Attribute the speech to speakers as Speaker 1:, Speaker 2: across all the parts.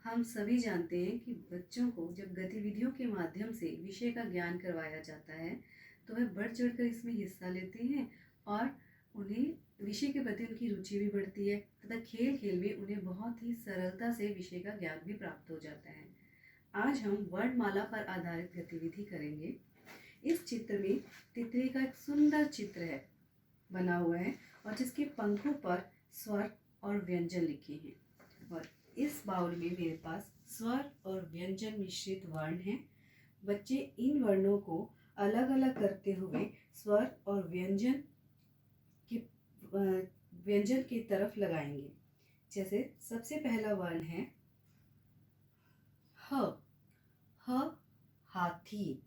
Speaker 1: हम सभी जानते हैं कि बच्चों को जब गतिविधियों के माध्यम से विषय का ज्ञान करवाया जाता है तो वह बढ़ चढ़कर इसमें हिस्सा लेते हैं और उन्हें विषय के प्रति उनकी रुचि भी बढ़ती है तथा खेल खेल में उन्हें बहुत ही सरलता से विषय का ज्ञान भी प्राप्त हो जाता है। आज हम वर्णमाला पर आधारित गतिविधि करेंगे। इस चित्र में तितली का एक सुंदर चित्र है बना हुआ है और जिसके पंखों पर स्वर और व्यंजन लिखे हैं और इस बाउल में मेरे पास स्वर और व्यंजन मिश्रित वर्ण हैं। बच्चे इन वर्णों को अलग अलग करते हुए स्वर और व्यंजन की तरफ लगाएंगे। जैसे सबसे पहला वर्ण है ह। ह हाथी।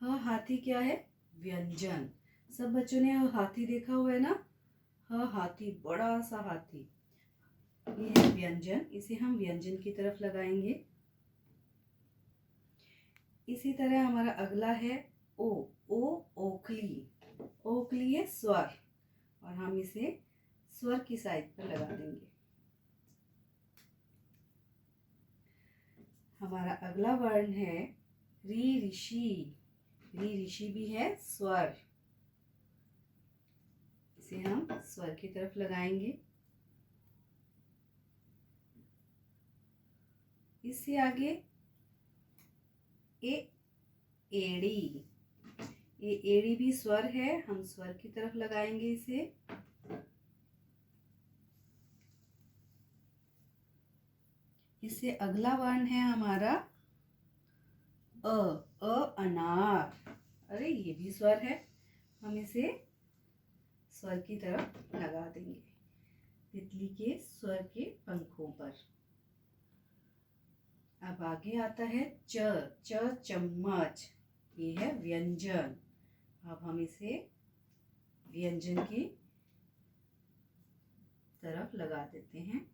Speaker 1: ह हाथी क्या है? व्यंजन। सब बच्चों ने हाथी देखा हुआ है ना? ह हाथी, बड़ा सा हाथी, ये है व्यंजन। इसे हम व्यंजन की तरफ लगाएंगे। इसी तरह हमारा अगला है ओ। ओ ओखली। ओखली है स्वर और हम इसे स्वर की साइड पर लगा देंगे। हमारा अगला वर्ण है री ऋषि। री ऋषि भी है स्वर, इसे हम स्वर की तरफ लगाएंगे। इससे आगे ए एड़ी। ये एड़ी भी स्वर है, हम स्वर की तरफ लगाएंगे इसे। इससे अगला वर्ण है हमारा अ अनार। अरे ये भी स्वर है, हम इसे स्वर की तरफ लगा देंगे तितली के स्वर के पंखों पर। अब आगे आता है च चम्मच। ये है व्यंजन। अब हम इसे व्यंजन की तरफ लगा देते हैं।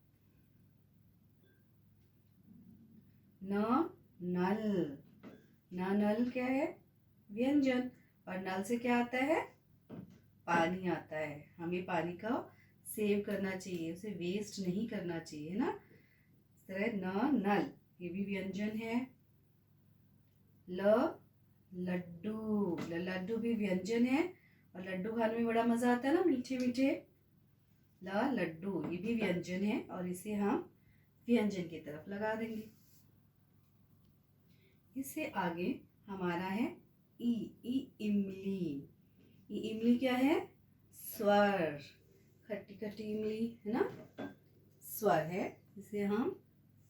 Speaker 1: न नल। नल क्या है? व्यंजन। और नल से क्या आता है? पानी आता है। हमें पानी का सेव करना चाहिए, उसे वेस्ट नहीं करना चाहिए ना। इस तरह नल, ये भी व्यंजन है। लड्डू। लड्डू भी व्यंजन है और लड्डू खाने में बड़ा मजा आता है ना, मीठे मीठे। लड्डू, ये भी व्यंजन है और इसे हम व्यंजन की तरफ लगा देंगे। इससे आगे हमारा है इमली। इमली क्या है? स्वर। खट्टी खट्टी इमली है ना, स्वर है। इसे हम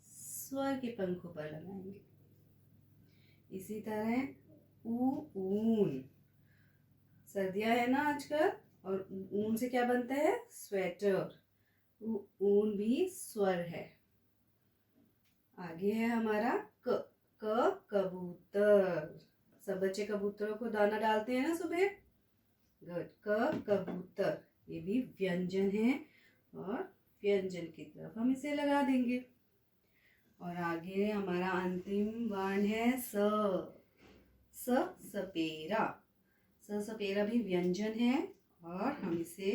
Speaker 1: स्वर के पंखों पर लगाएंगे। इसी तरह ऊन। सर्दियां है ना आजकल, और ऊन से क्या बनता है? स्वेटर। ऊन भी स्वर है। आगे है हमारा कबूतर। सब बच्चे कबूतरों को दाना डालते हैं ना सुबह। गुड। कबूतर, ये भी व्यंजन है और व्यंजन की तरफ हम इसे लगा देंगे। और आगे हमारा अंतिम वर्ण है सपेरा। सपेरा भी व्यंजन है और हम इसे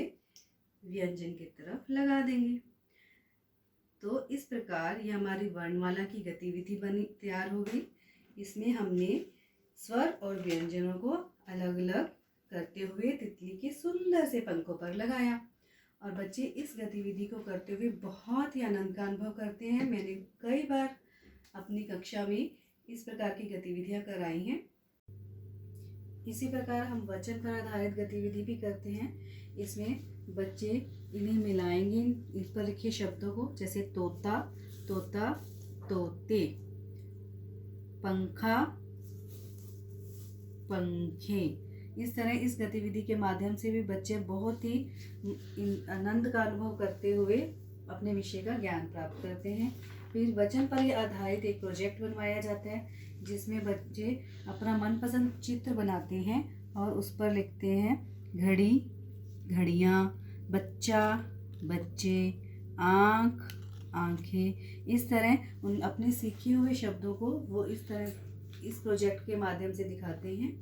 Speaker 1: व्यंजन की तरफ लगा देंगे। तो इस प्रकार ये हमारी वर्णमाला की गतिविधि बनी तैयार हो गई। इसमें हमने स्वर और व्यंजनों को अलग अलग करते हुए तितली के सुंदर से पंखों पर लगाया और बच्चे इस गतिविधि को करते हुए बहुत ही आनंद का अनुभव करते हैं। मैंने कई बार अपनी कक्षा में इस प्रकार की गतिविधियां कराई हैं। इसी प्रकार हम वचन पर आधारित गतिविधि भी करते हैं। इसमें बच्चे इन्हें मिलाएंगे, इस पर लिखे शब्दों को, जैसे तोता, तोता, तोते, पंखा, पंखे। इस तरह इस गतिविधि के माध्यम से भी बच्चे बहुत ही आनंद का अनुभव करते हुए अपने विषय का ज्ञान प्राप्त करते हैं। फिर वचन पर आधारित एक प्रोजेक्ट बनवाया जाता है जिसमें बच्चे अपना मनपसंद चित्र बनाते हैं और उस पर लिखते हैं घड़ी, घड़ियाँ, बच्चा, बच्चे, आँख, आँखें। इस तरह उन अपने सीखे हुए शब्दों को वो इस तरह इस प्रोजेक्ट के माध्यम से दिखाते हैं।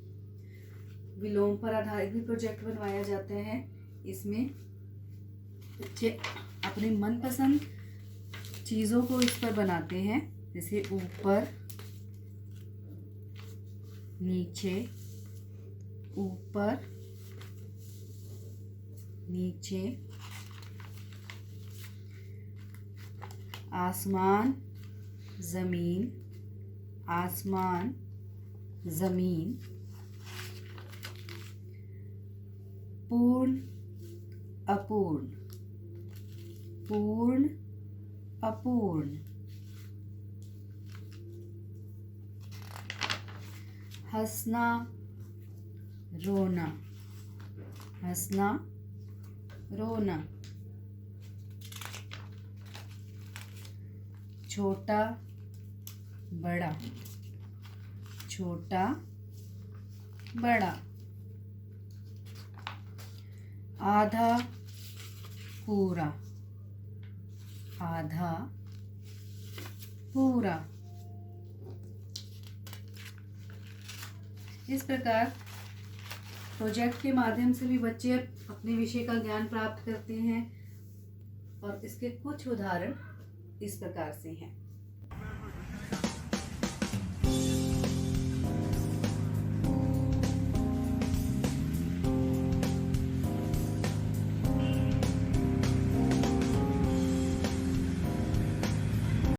Speaker 1: विलोम पर आधारित भी प्रोजेक्ट बनवाया जाता है। इसमें बच्चे अपने मनपसंद चीज़ों को इस पर बनाते हैं। जैसे ऊपर, नीचे, ऊपर, नीचे, आसमान, ज़मीन, आसमान, ज़मीन, पूर्ण, अपूर्ण, पूर्ण, अपूर्ण, हंसना, रोना, हंसना, रोना, छोटा, बड़ा, छोटा, बड़ा, आधा, पूरा, आधा, पूरा। इस प्रकार प्रोजेक्ट के माध्यम से भी बच्चे अपने विषय का ज्ञान प्राप्त करते हैं और इसके कुछ उदाहरण इस प्रकार से हैं।